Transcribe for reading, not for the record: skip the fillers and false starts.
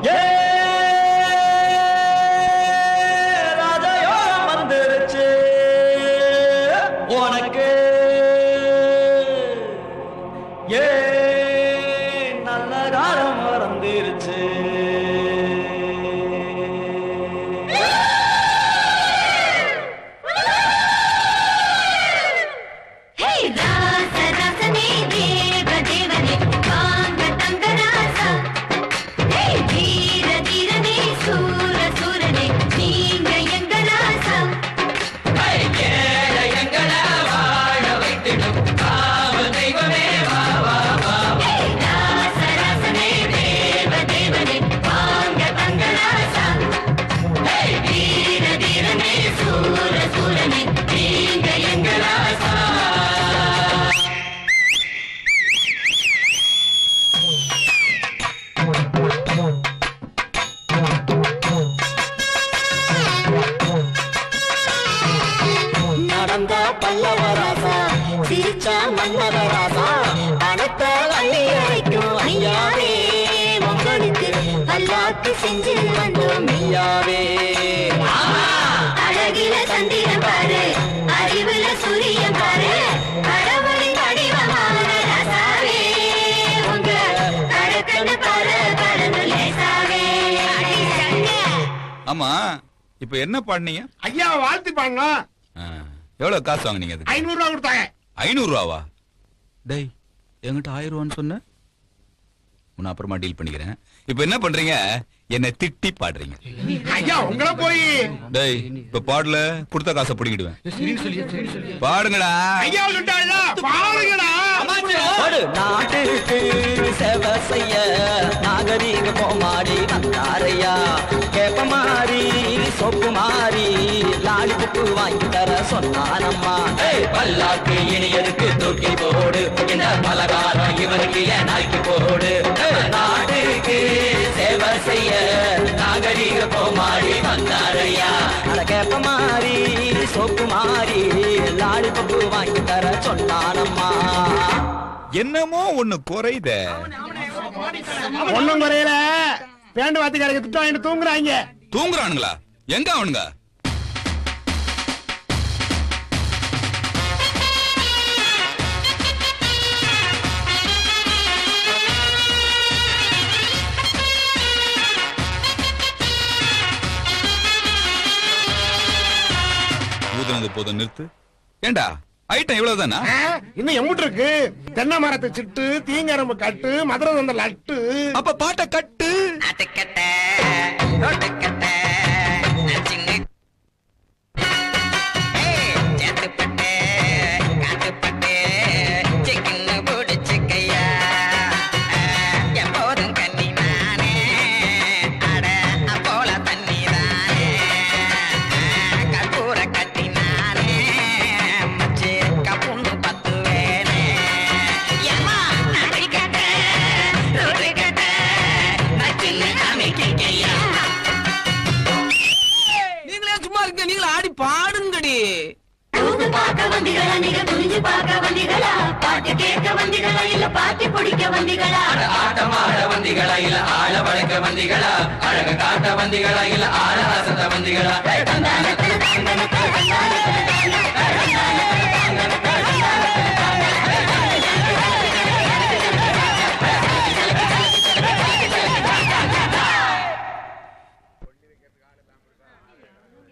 ஏ ராஜயோகம் வந்துருச்சு உனக்கு. ஏ நல்ல காலம் மறந்துருச்சு. நடந்த பல்லவராசா சிரிச்சா மன்னவராசா பணத்தை அள்ளி அழைக்கும் ஐயாவே உங்களுக்கு அல்லாக்கு செஞ்சு வந்தோம் ஐயாவே. அழகில சந்திரன் பாரு அறிவுல சூரியன் பாரு கடவுளின் வடிவமான ராசாவே உங்க கடற்கண்டு பாரு கடந்து லேசாவே. ஆமா இப்ப என்ன பாடுனீங்க? ஐயா வாழ்த்து பாடணும். எவ்வளவு காசு வாங்குனீங்க? 500 ரூபா கொடுத்தாங்க. 500 ரூபாவா? டேய் என்கிட்ட 1000 ரூபான்னு சொன்ன, உன்னை அப்புறமா டீல் பண்ணிக்கிறேன். இப்ப என்ன பண்றீங்க? என்ன திட்டி பாடுறீங்க. ஐயா உங்கள போய் டேய் இப்ப பாடல கொடுத்த காசை பிடிக்கிடுவேன். பாடுங்கடா. ஐயா சொல்லிட்டாங்களா பாருங்கடா. நாட்டுக்கு சேவை செய்ய நாகரீக கோமாடி வந்தாரையா. கேப்ப மாறி சொப்பு மாறி லாலிபுக்கு வாங்கி தர சொன்னானம்மா. பல்லாக்கு இனியருக்கு தூக்கி போடு இந்த பலகாரம் இவருக்கு நாய்க்கு போடு. நாட்டுக்கு சேவை செய்ய நாகரீக கோமாடி வந்தாரையா. அட கேப்ப மாறி சொப்பு மாறி லாலிபுக்கு வாங்கி தர சொன்னானம்மா. என்னமோ ஒண்ணு குறைத. ஒண்ணும் குறையல. பேண்டு வாத்திக்காரங்க திட்டம் வாங்கிட்டு தூங்குறாங்க. தூங்குறானுங்களா? எங்க அவனுங்க? ஊதுனது போதும் நிறுத்து. ஏண்டா ஐட்டம் இவ்வளவுதானா? இன்னும் எம்புட்டு இருக்கு. தென்னை மரத்தை சிட்டு தீங்கரம்பு கட்டு மதுரை வந்த லட்டு. அப்ப பாட்டை கட்டு. பாட்டி பிடிக்க வந்திகளா? ஆட்டமாட வந்திகளா இல்ல ஆள வளைக்க வந்திகளா? அழக காட்ட வந்திகளா இல்ல ஆள அசத்த வந்திகளா?